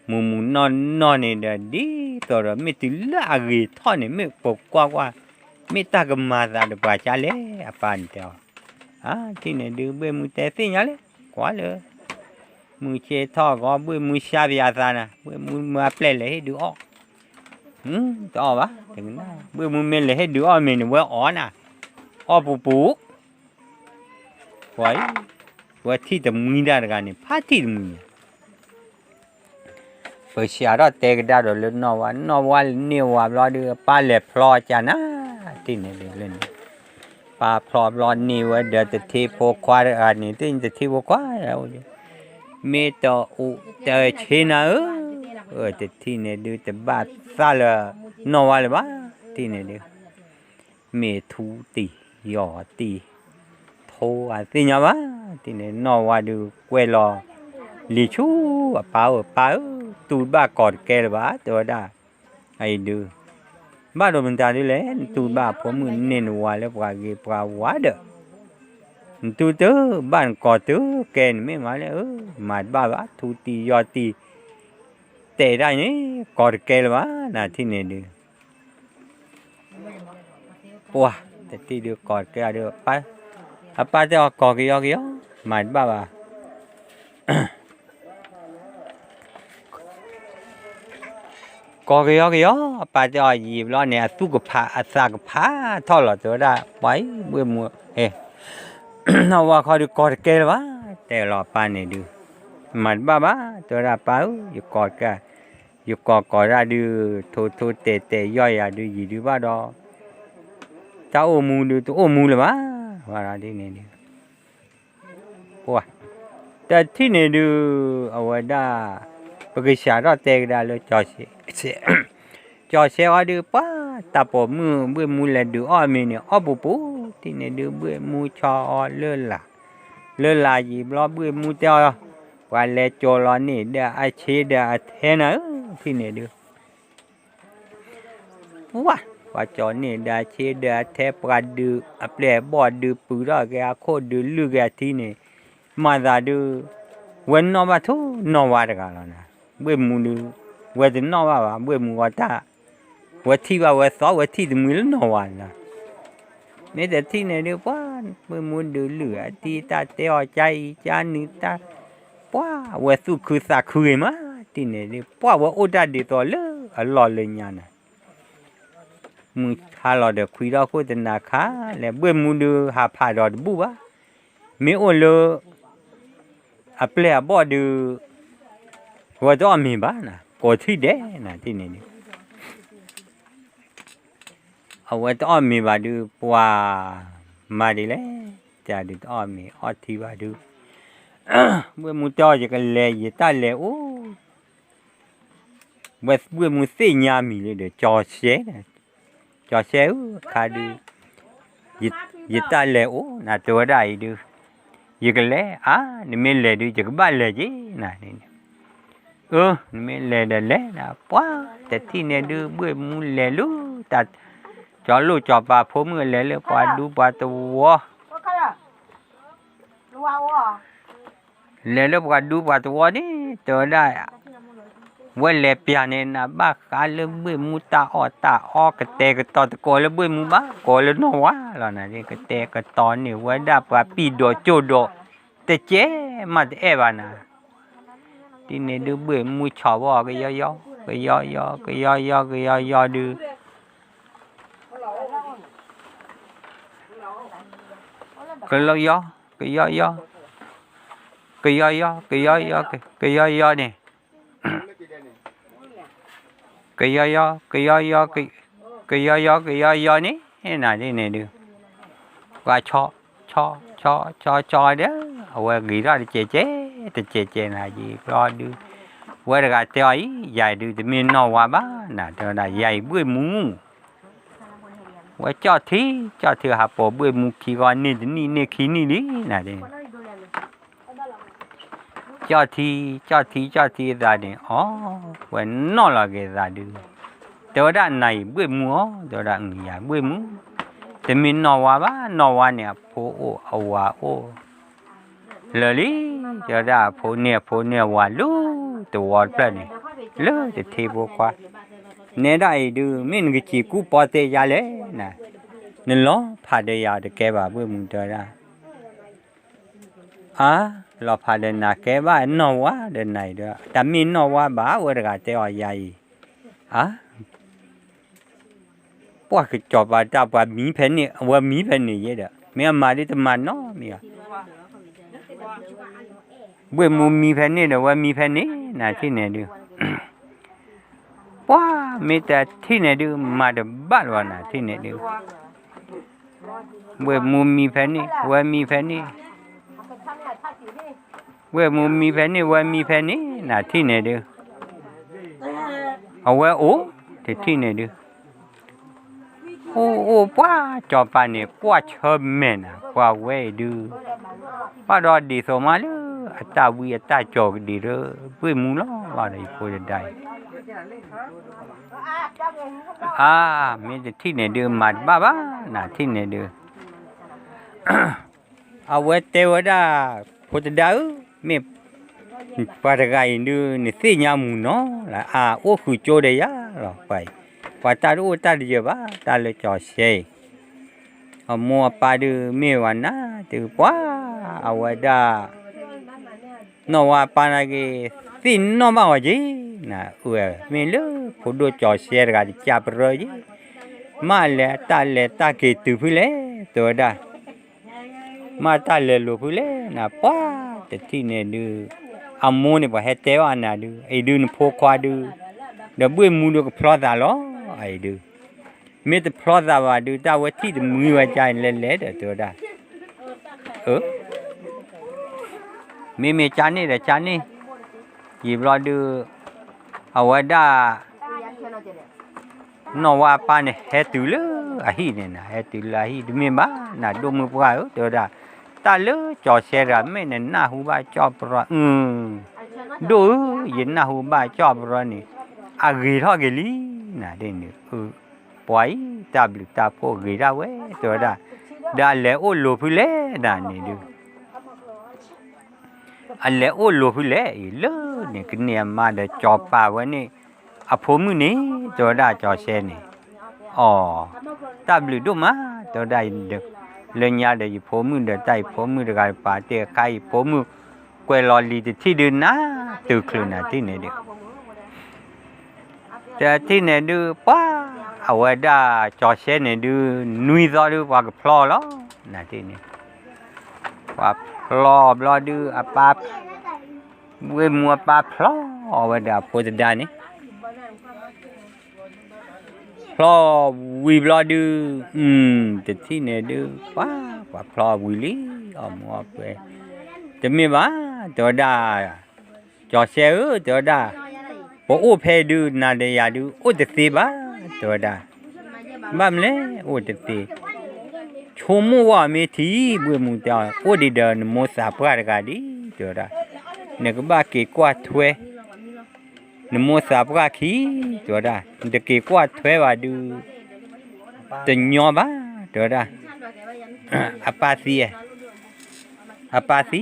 มูนอนเนี่ยดีตัวเราไม่ติดละกี่ท่อนเนี่ยไม่ปกกว่าไม่ตากมาซาเดปาชาเลยปานเดียวที่เนี่ยดูเบื่อมูแต่สิเงาเลยกว่าเลยมือเชท่อก็เบื่อมือชาบิอาซานะเบื่อมือมาเปล่เลยให้ดูต่อวะถึงนะเบื่อมือเมนเลยให้ดูเมนว่าน่ะปู why what he the muida gani party mu first ya ra te da do le no wa ni wa lo de pa le plo cha na ti ne le ne pa plo lo ni wa de te po kwa ani tin te te po kwa ya me to u te china te ti ne de te ba sa le no wa le ba ti ne de me thu ti yo ti thô ti nya ba ti ne no wa du que lo li chu pa tu ba cọt ke ba to da ai du ba do mình ta đi le tu ba po mu ne no wa le pa ge pa wa de tu tớ ban cọt tớ ke me ma le ma ba thu ti yo ti te da ni cọt ke ba na ti ne du哇，这地就搞这就把，把这搞个要个要，买爸爸，搞个要个要，把这一了呢，做个爬，啥个爬，套了多大，喂，不么，哎，那我靠就搞这了吧，这老板呢就，买爸爸多大包，就搞个，就搞ra就，偷tè要呀就一就把到。cháu ôm mua được tôi ôm mua là má và là đi này đi qua ta thế này được ở đây bởi vì xã đó tê ra rồi cho xe ở được quá ta bỏ bữa mua là được ở mình này ở bố thế này được bữa mua cho lơ là gì lo bữa mua cho và lại cho lo này để ai chế để thế nào thế này được quáว่าจอนี่ได้เชดาแทปราดูอัปเลบอดูปูระแกโคดูลูกแกที่นี่มาดาดูวันนอมาทุนอวาดกันแล้วนะเบื่อมูดูวันที่นอว่าเบื่อมูว่าตาวันที่ว่าวันสองวันที่มือนอวานะนี่แต่ที่นี่ดูป้าเบื่อมูดูเหลือที่ตาเตอใจจานึตาป้าวันสุคือสักคืนมาที่นี่ดูป้าว่าโอดาดีตัวเลยอร่อยเลยเนี่ยมึงหาเราเดี๋ยวคุยเราคุยแต่นาคาแล้วเบื่อมึงดูหาผ่าดอดบุบะไม่โอเลอัปเลย์บอดูว่าจะมีบ้านะก็ที่เด้นะที่นี่เอาว่าจะมีบ้าดูปัวมาดีเลยจะดูจะมีอที่บ้าดูเบื่อมึงจ่อจะกันเลยยิ่งตาเลยโอ้เบื่อมึงเสียยามีเลยเดี๋ยวจ่อเสียนะcho xéo khá đi dịch ta lệ ố là tôi đây được dịch lẽ mình lệ đi dịch ba lệ chứ này mình lệ là quá tại thì này đưa bữa mua lệ luôn ta cho lu cho bà phố người lệ lệ qua đu bà tua lệ lệ qua đu bà tua đi tôi đâyวันเล็บยานี่นะบ้าการเริ่มเบื่อมูตาอกระเตกระตอตะโกแล้วเบื่อมูบ้าโกแล้วนัวแล้วนะนี่กระเตกระตอนนี่ว่าดับว่าปีโดโจโดแต่เจ๊มาแต่เอวานะที่นี่ดูเบื่อมูชอบก็ย่อดูก็ย่อนี่cái yo ní thế nào đây này được qua cho đó ở nghĩ ra thì chế là gì lo được qua được cái ấy dài được thì mình nó qua bá là cho là dài bưởi mù qua cho thí hạ bộ bưởi mù khi còn nè khi ní là đây cho thi ra đi vậy nó là cái ra được tôi đã này bữa mua tôi đã nhà bữa mua thì mình nó qua nè phố lỡ lý cho ra phố nè qua luôn tôi qua đây này lỡ thì thi vô qua nè đây được mình cái chỉ cú bỏ tê ra lấy nè nên nó phải để ra để kẹp vào bữa mua cho raเราพาเดินนาแกว่าโนวะเดินไหนด้วยแต่มีโนวะบ้าว่าระกาเตอใหญ่พวกจอบว่าจับว่ามีเพนนี่ว่ามีเพนนี่เยอะเด้อเมียมาดิตมันเนาะเมีย เว้ยมูมีแผ่นนี่เด้อว่ามีแผ่นนี่น่ะที่ไหนดูว้ามีแต่ที่ไหนดูมาเดบ้านว่าน่ะที่ไหนดูเว้ยมูมีแผ่นนี่ว่ามีแผ่นนี่เว้ยมูมีแผ่นนี่ว่ามีแผ่นนี่น่ะที่ไหนดูเอาไว้โอ้ที่ไหนดูโอ้ป้าจอปานี่ป้าชอบแม่น่ะป้าเว้ยดูป้าดอดีสมาเลยอัตตาวีอัตตาจอกดีเด้อเว้ยมูล้อว่าได้พูดได้มีแต่ที่ไหนดูมาบ้าน่ะที่ไหนดูเอาไว้เทวดาพูดได้มีปาตกายดูนี่สิญามูเนาะล่ะโอ้คือโจเดียหรอไปปาตาดูตาดีบ้าตาเลยจอเสมัวปาดูมีวันน่ะตือป้าเอาไว้ได้นว่าปานาเกสินนมาว่าจีน่ะมีเลยพูดจอเสกันจับรอยมาเลยตาเกตุพูเลยตัวได้มาตาเลยลูพูเลยน่ะป้าแต่ที่เนี่ยดูอามูนี่บ่เฮ็ดเตวอันน่ะดูไอ้ดูนโพควาดูเดี๋ยวบุ้ยมูดูก็พลอดาล้อไอ้ดูมีแต่พลอดาว่าดูตาว่าที่มือว่าใจเล่ๆเด้อตัวได้มีจานนี่เด้อจานนี่หยิบรอดูเอาไว้ได้นว่าปานี่เฮ็ดตุเลยอะฮีนี่น่ะเฮ็ดตุลาฮีดูมีบ้าน่ะดูมือปวาตัวได้ตาเลยจอเสระแม่เนี่ยหน้าหูบ้าจอบรอดูยินหน้าหูบ้าจอบรอนี่อากีทอเกลีน่ะเด่นปล่อยตาบลิตาโพกีราเว้ตัวได้ได้แล้วโอ้โลพุเล่น่ะนี่ดูอันแล้วโอ้โลพุเล่เลยนี่คือเนี่ยมาเดจอบป่าไว้นี่อภมือนี่ตัวได้จอเสนี่ตาบลิดูมาตัวได้เด็กเลยญาเดี๋ยวผมมือเดี๋ยวใจผมมือเดี๋ยวการป่าเตะไก่ผมมือกวยลอลีที่เดินนะตื่นคลื่นนะที่ไหนเด็กแต่ที่ไหนดูป้าเอาไว้ได้จอเชนเนี่ยดูนุยต่อดูว่าก็พลอแล้วนะที่นี่ว่าพลอดูป้าเว้ยมัวป้าพลอเอาไว้ได้พูดได้นี่พลอวีบลอดูแต่ที่เนี่ยดูป้าพลอวิลีมัวไปจะมีบ้าตัวได้จอเสือตัวได้พออุเพดูนาเดียดูอุตติบ้าตัวได้บ้ามเลยอุตติชมว่ามีที่บุญมุตาอุดิเดินมุสาพระกาดีตัวได้เนี่ยก็บ้าเกี่ยวกับถวยนมุสาพระขี้ตัวได้เด็กเกี่ยวกับถวยว่าดูตัวหยอบ้าตัวได้อาปาซี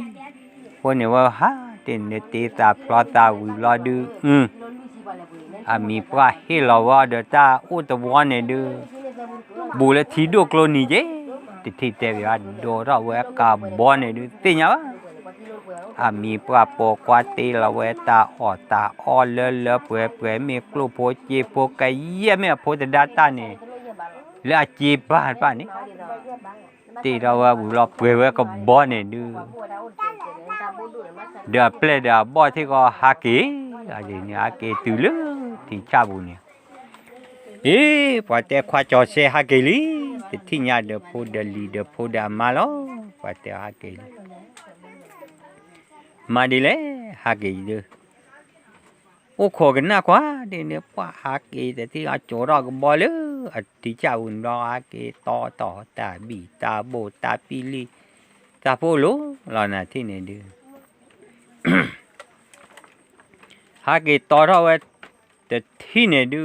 คนเนี่ยว่าฮะเต็นเนตีตาพลอตาวิลอดูมีปลาเฮลาวาเดตาอุตวันเนี่ยดูบุลทีดูกลนี่เจที่เตวิอาโดราเวกาบอนเนี่ยดูตีเนาะมีปลาปอกวาตีละเวตาเลเปมีกลูโพจีโพกายเยี่ยมโพดดาตาเนี่ยแล้วจีบ้านนี่ตีเราว่าบุลเปเวก็บอนเนี่ยดูเดี๋ยวเปลดบ่ที่ก็ฮักกี้อะไรเนี่ยฮักกี้ตุลที่ชาบุเนี่ยพอแต่ขวาจอเสฮักกี้ลีที่เนี่ยเดี๋ยวพูดมาแล้วพอแต่ฮักกี้มาดีเลยฮักกี้เด้อโอ้ขอกันนะกว่าเดี๋ยวเนี่ยว่าฮักกี้แต่ที่อาจอรก็บ่เลยที่ชาบุนรอฮักกี้ต่อตาบีตาโบตาปิลีตาโพโลแล้วนะที่เนี่ยเด้อฮักกี้ต่อเราไว้แต่ที่เนี่ยดู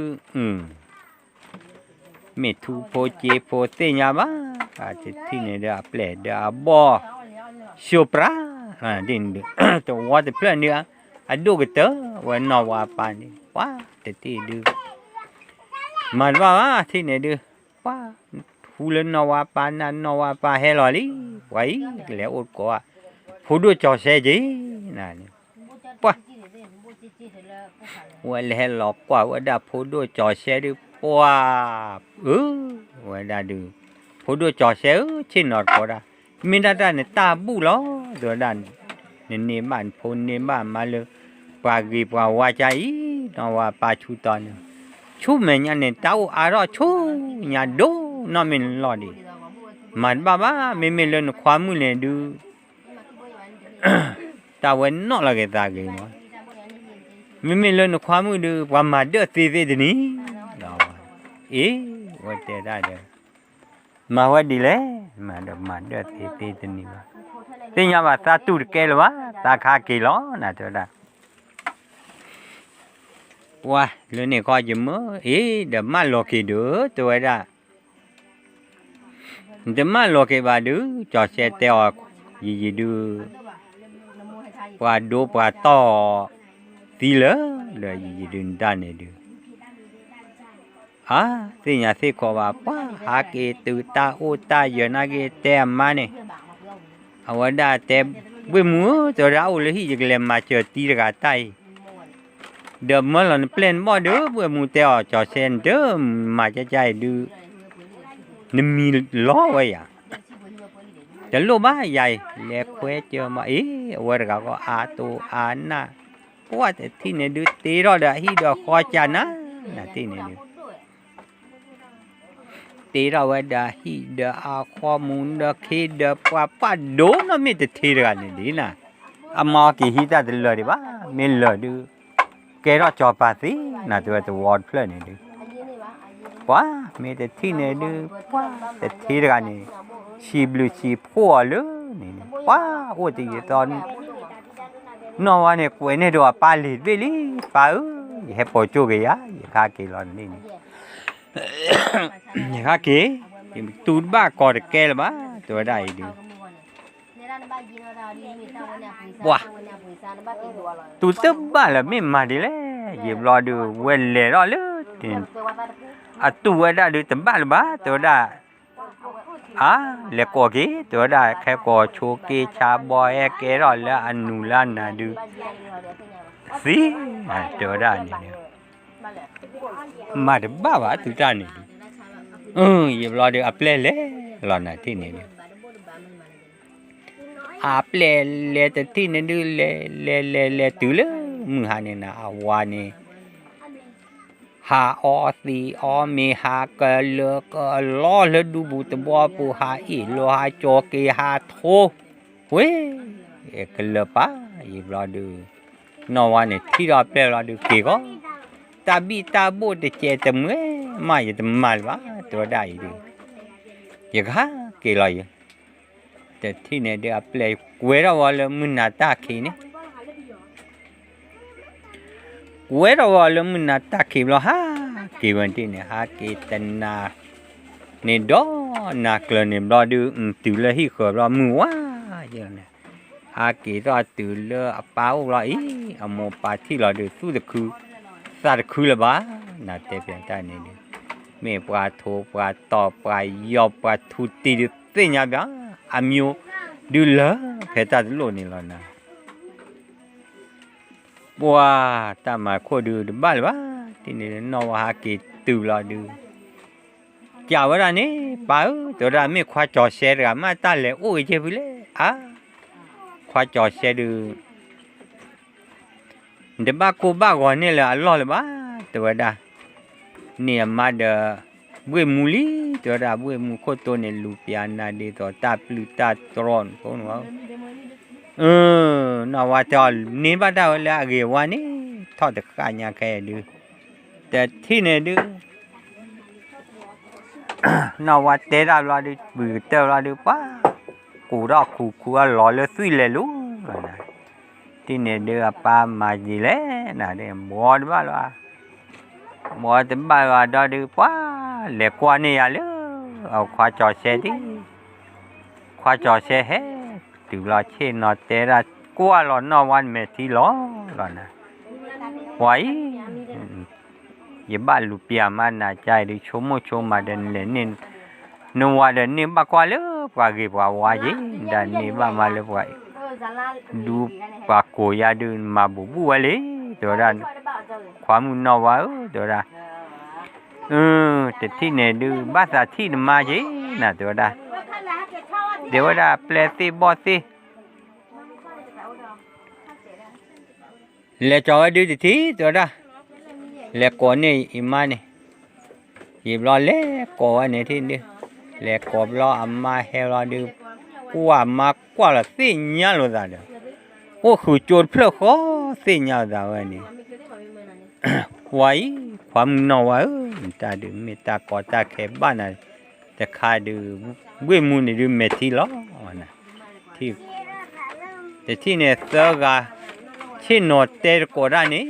ไม่ถูกโพเจโพเตียบ้าแต่ที่เนี่ยเดี๋ยวเปล่าเดี๋ยวบ่ชูปราดินดูตัวว่าแต่เปล่าเนี่ยดูก็เตอวันนอว่าปานี่ว้าแต่ที่ดูมันว่าที่เนี่ยดูว้าฮูเลนอว่าปานันนอว่าปาเฮลอลีไว้แล้วอดกว่าผู้ดูจอเสจีนั่นว้าวันเฮลอกว่าว่าดาผู้ดูจอเสดูว้าว่าดาดูผู้ดูจอเสชินอดกว่ามีด้านเนี่ยตาบุล้อตัวด้าน ne ban phun ne ba ma le pa gi pa wa cha i no wa pa chu ton chu me nya ne tao a ro chu nya do no min lo di man ba me le no khwa mu le du ta wen no la ge ta ge mo me le no khwa mu du wa ma de ti ti ni no wa te da de ma wa di le ma de ti ni ba tin nya ba ta tu ke lo ba ta kha ke lo na to da wa le ne ko je mo de ma lo ke do to da de ma lo ke ba du cho se te o yi du qua đô qua to tí lỡ là gì đừng ta này được thì nhà thì có bà quá hạ cái từ ta ô ta giờ na cái tem mà này ở đây tem với múa cho rau lấy gì cái làm mà chờ tí ra tay đợt mới là plan bao đứa với múa teo cho sen đứa mà cho chạy đưa nêm mì ló vậy àจะรู้บ้าใหญ่เล็กเควเจอมาวันก็ตัวน่ะเพราะว่าที่เนี่ยดูตีรอดที่ดอกคอจานะที่เนี่ยดูตีรอดที่ดอกข้อมูลดอกคิดดอกป้าโดนไม่ได้ที่กันนี่นะมากี่ฮิตาตัวเลยบ้าไม่เลยดูแกรอจอปาสิน่ะตัววอร์ดเพลนี่ดูว้าไม่ได้ที่เนี่ยดูว้าแต่ที่กันนี่ชีบลูชีพัวเลยนี่ว้าโอ้ตีตอนนอนวันนี้กูเนี่ยดูปลาลิดเวลีปลาเห็บปอจูเกียข้าเกลอนนี่ข้าเกตูดบ้ากอดแกลบ้าตัวได้ดูว้าตูดบ้าละไม่มาดิเลยหยิบรอดูเวลเลยรอเลยตัวได้ดูตั้งบ้าละบ้าตัวได้le ko ki to da khe ko chu ki cha bo e ke ro la anu la na du si to da ni ma de ba tu ta ni ye lo de aple le lo na ti ni aple le te ti ni du le tu le mu ha ni na wa ni ha o si o mi ha ke le ke lo le du bu te bo pu ha i lo ha cho ke ha tho we ke le pa i lo du no wa ne thi ro pe lo du ke ko ta bi ta bo de che te mwe ma ye te mal ba to dai du ye ga ke lo ye te thi ne de apply we ro wa le mun na ta ke ne we ro wa le mun na ta ke lo ha ke wan ti ne ha ke tan na ne do na kle ne lo du tu le hi kho lo mu wa ye ne ha ke ro tu le pa o lo i a mo pa thi lo du su de khu sa de khu le ba na te pian ta ne ne me pa tho pa to pa yo pa thu ti de te nya bya a myo du le phe ta lo ni lo naว้าตามาโคดูบ้าหรือวะที่นี่นอวาฮากิตูลาดูจ้าวรานี่ป้าตัวราไม่ควาจอเสร์กันมาตาเลยโอ้ยเจ็บเลยควาจอเสดูเดี๋ยวบ้ากูบ้าก่อนนี่แหละล้อเลยบ้าตัวราเนี่ยมาเดบุ้ยมูลีตัวราบุ้ยมูโคตัวเนี่ยลูปิอานาดีตัวตาปลุตาตรอนคนว่านว่าจะนี่บ้าดาวละเกี่ยววันนี้ทอดข้าวยาแค่ดูแต่ที่เนี่ยดูนว่าเตะเราดูบือเตะเราดูป้ากูรอกูหล่อเลยสุยเลยลูกที่เนี่ยดูป้ามาจีเลยนะเดี๋ยวบัวบ้าละบัวจะบ้าละดอดูป้าเล็กกว่านี่อะเลยเอาควาจอเสดิควาจอเสเฮtừ lo che nó té ra qua lo nóวันmẹ thì lo nè vậy giờ ba lupia mà na chạy đi chôm mà đền lên nên nó qua đền nên ba qua lỡ qua gì qua gì đền nên ba mà lỡ vậy du ba cô ya đun mà bù lấy rồi ra khóa mun nó vào rồi ra thì này đu ba sa thì mà gì nè rồi raเดี๋ยวว่าเปลสิบอสิ le cho đi thì tôi đã le có này ima này dịp lo le có này thì đi le có lo amma heo lo đi qua mà qua là xin nhau rồi đó ô khử chuột phơi khó xin nhau rồi này vậyความนอตาดูเมตาก็ตาแค่บ้านน่ะแต่คาดูเว้มูนี่ดูเมทีล้อนะที่แต่ที่เนี่ยเสือกาที่นอเตอร์ก็ได้นี่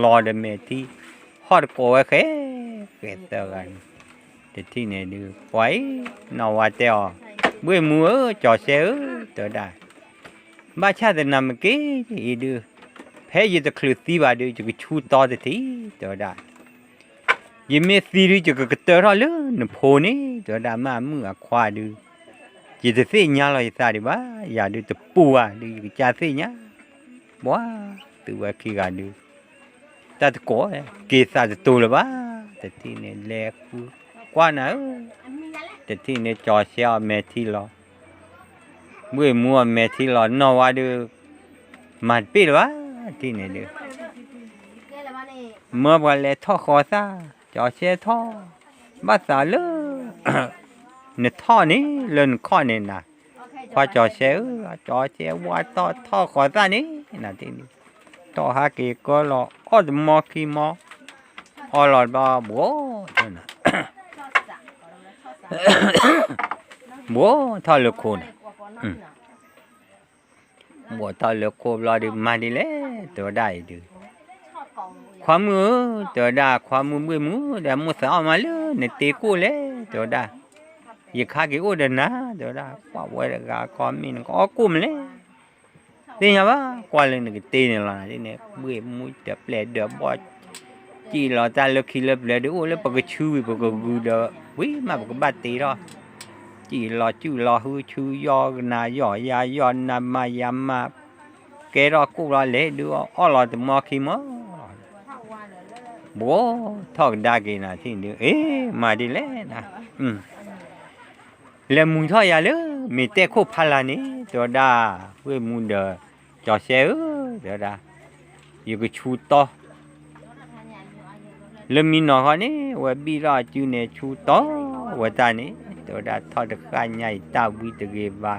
รอเดเมทีฮอดก็แค่เสือกันแต่ที่เนี่ยดูไว้นอว่าเตอเว้มูจ่อเสือตัวได้บ้าชาตินำกี้อีดูแพ้ยี่ตะคลือตีบาดูจะก็ชูต่อแต่ที่ตัวได้ยี่เมสีดูจะก็เตอร์เลยนพอนี่ตัวได้มาเมื่อควาดูยี่จะเสียญาลอยซาดิบ้าอย่าดูตะปูอ่ะดูจะเสียญาบ้าตัวขี้กันดูแต่ตะโก้เกษาจะตัวละบ้าแต่ที่เนี่ยเล็กกว่านะแต่ที่เนี่ยจอเสียเมทีล้อเมื่อมัวเมทีล้อนอว่าดูมันปีละบ้าที่เนี่ยดูเมื่อวันเล่ท่อคอซาจอเสียท่อบ้าสาเลยเนี่ยท่อนี้เล่นข้อเนี่ยนะพอจอเสียว่าท่อคอซานี้นะที่นี่ต่อหาเกี่ก็รออดมอคีมออรอดบ้าบัวนะบัวท่อเลือกคนบัวท่อเลือกคนรอดูมาดีเลยตัวได้ดูความมือตัวได้ความมือเดี๋ยวมือสาวมาเลยในตีกูเลยตัวได้ยิ่งข้ากี่อุดนะตัวได้ว่าวัยกาความมีนก็กุ้มเลยตีนะว่ากว่าเลยนึกตีนี่ละที่เนี่ยเบื่อมุ้ยเดือบเปล่าเดือบบอจีเราตาเลือกขี้เลือกเปล่าดูแล้วปกชูปกกูเด้อวิมาปกบัดตีรอจีเราจูเราหูชูยอนายอยายอนนามายามาเกรอกูเราเละดูอ๋อเราจะมอขี้มั้งบัวทอกดากินะที่นี่มาดีเลยนะแล้วมุงท่อยาเลยมีแต่คู่พลานี่ตัวดาเว้มุงเดอจอเสือตัวดาอยู่กับชูต่อแล้วมีน้องนี่ว่าบีราจูเนี่ยชูต่อว่าตานี่ตัวดาทอดข้าใหญ่ตาวิตเกบา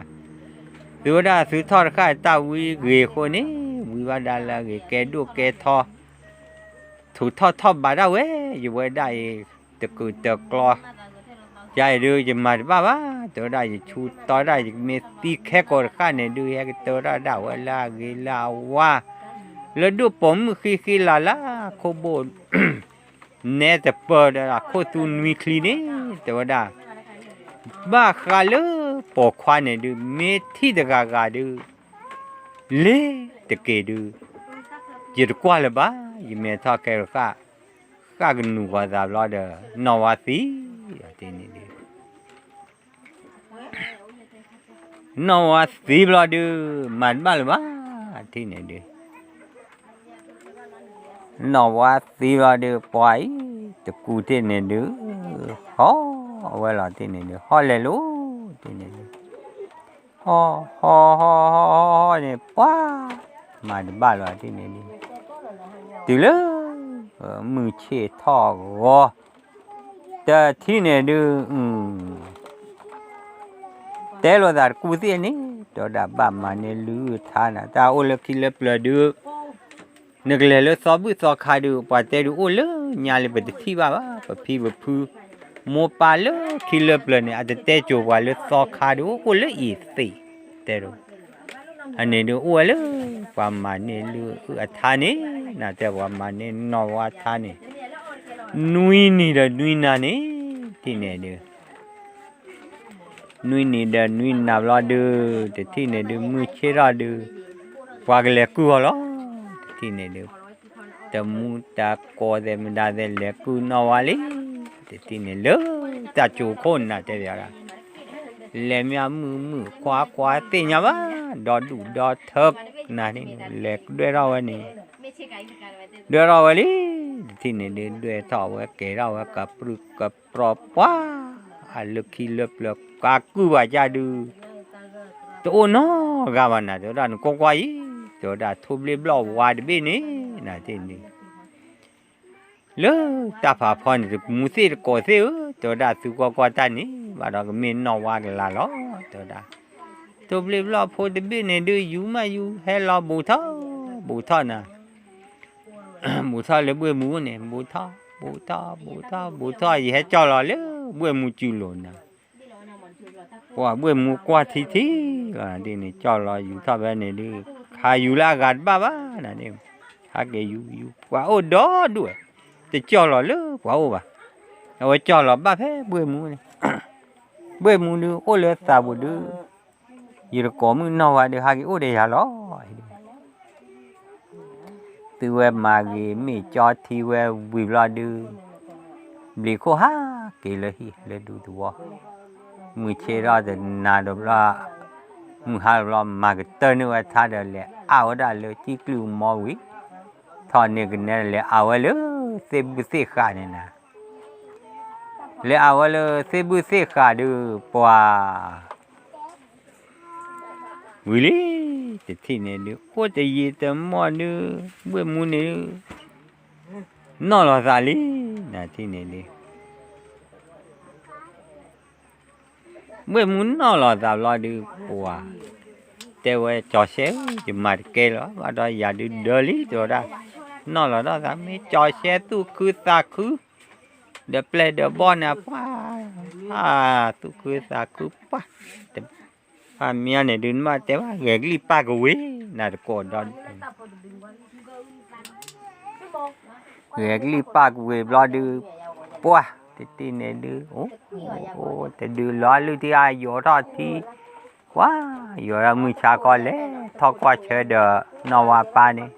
ตัวดาซื้อทอดข้าตาวิเกคนนี้วิวาดาละเกแกดูแกทอถูกทอดบาดเอาเว้ยอยู่ไว้ได้ตะกุตะกลอใจดูจะมาบ้าตัวได้จะชูต่อได้จะมีตีแค่ก่อนข้าเนี่ยดูแค่ตัวได้ดาวลาเกลาว่าแล้วดูผมขี้ลาโคโบเนตเปิดโคตุนมีคลีนี่ตัวได้บ้าขาเลยปอกควานเนี่ยดูเมที่ตะกาดูเล่ตะเกดูจะกว่าเลยบ้ายิ่งเมท่าแกข้ากันหนูว่าจะรอเด้อนวาสีที่นี่ดินวาสีรอดูมันบ้าเลยบ้าที่นี่ดินวาสีรอดูปล่อยตะกูที่นี่ดูฮอเวลาที่นี่ดูฮอเลยลูที่นี่ดูฮอเนี่ยป้ามาดูบ้าเลยที่นี่ดิตีเลยมือเชี่ยท่อก็แต่ที่เนี่ยดูแต่เราได้กูเสียนี่ตัวดับบ้ามันเนี่ยลือท่านะแต่โอเล็กขี้เล็บเลยดูนึกเลยสอบสอบขาดูปะแต่ดูโอเล็กยาเลยไปที่บ้าปะพี่แบบพูโมปาเลยขี้เล็บเลยเนี่ยอาจจะเตะจูบว่าเลยสอบขาดูโอเล็กอีสิแต่ดูอันนี้ดูโอเล็กประมาณนี้ลือท่านี้น่าจะประมาณนี้นอว่าท่านี้นุยนี่เด้อนุยนานี่ที่เนี่ยเด้อนุยนี่เด้อนุยนาบลาเด้อแต่ที่เนี่ยเด้อมือเชราเด้อว่ากันแล้วกูเหรอที่เนี่ยเด้อแต่มูตะโกเดมันดาเดลแล้วกูนอว่าเลยแต่ที่เนี่ยเลยตาจูคนน่ะแต่เดี๋ยวละแล้วมีมือคว้าเตียบ้าดอดูดอเถิกน่ะนี่เล็กด้วยเราอันนี้ด้วยเราอันนี้ที่นี่ด้วยท่อว่าเกเราว่ากับปลุกกับปลอบว่าลึกขี้เล็บกากูว่าจะดูตัวน้อกาวันน่ะตัวนั้นก็ไว้ ตัวดาทุบเรียบร้อยวาดบีนี่นะที่นี่เลยตาผาพรนี่มูสิก่อเสียตัวดาสุกกว่าตานี่ว่าเราก็มีนอวาดละล้อตัวดาทุบเรียบร้อยพอดบีนี่ดูอยู่มาอยู่ให้เราบูท่อนะบูท่อเลยบัวมูเนี่ยบูท่อยี่ให้จ่อเราเลยบัวมูจูโลนะว่าบัวมูกว่าทีว่าที่นี่จ่อเราอยู่ท่อแบบนี้ดิขายอยู่ละกันบ้านะนี่หาเกอยู่ว่าโอ้ดอด้วยแต่จ่อเราเลยว่าโอ้บ่าเอาไว้จ่อเราบ้าแพ้บัวมูนี่บัวมูดูโอ้เลยสาบุดูยี่ระกอมือนอว่าเดี๋ยวหาเกโอ้เดี๋ยวล้อตัวมาเกมีจอทีเววิบลาดูบลิโคฮาเกลฮีเลดูตัวมือเชราเดนาดบลามือฮาลามาเกเตอร์นวท่าเดลเอาดาเลจิกลูมอวิทอนเนี่ยกันเนี่ยเลยเอาเลยเซบุเซขาเนี่ยนะเลยเอาเลยเซบุเซขาดูปัววิลีแต่ที่เนี่ยดูโคตรยีแต่หมอดูเบื่อมูเนี่ยนอลาซาลีนะที่เนี่ยดูเมื่อมุนนอลาซาลาดูปัวแต่ว่าจอเชลจะมาเกล้อว่าได้ยาดูเดลี่ตัวได้นอลาซาไม่จอเชลตู้คือตาคือเดเปลเดบอลนะป้าตู้คือตาคือป้าเมียเนี่ยดึงมาแต่ว่าเกลี่ปากวิ่งน่าจะกอดดอนเกลี่ปากวิ่งรอดูปัวที่เนี่ยดูโอ้แต่ดูล้อลูที่อายุรอดที่ว้าอยู่เรามือชาก่อนเลยทอกว่าเชื่อเดอนอวาปานี่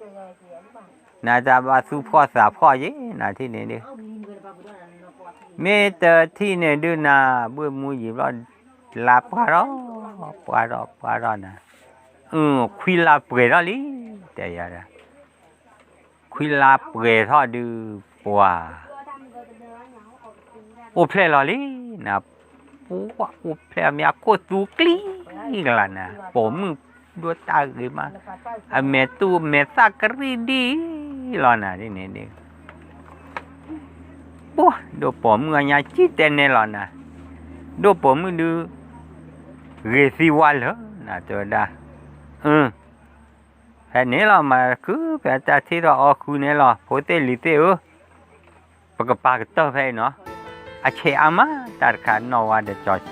น่าจะว่าสู้พ่อสาพ่อเย่น่าที่เนี่ยดูเมื่อที่เนี่ยดูน่ะเบื่อมือหยิบรอลาปารอนะคุยลาเปรย์ลิแต่ยาละคุยลาเปรย์ทอดูปัวโอเพลลอลินะปัวโอเพลมีอาโคตูกลีกันนะผมดูตาเลยมาเมตูเมสักรีดีลอนะที่นี่ดิปัวดูผมเงยจีเตนเนลอนะดูผมดูเรซิวาลนะตัวดาแผ่นนี้เรามาคือแผ่นจากที่เราออกคือเนี่ยเราโพเตลิเตปากกาเตอร์ไปเนาะอาเชอามาตัดขาดนอวาเดจอเช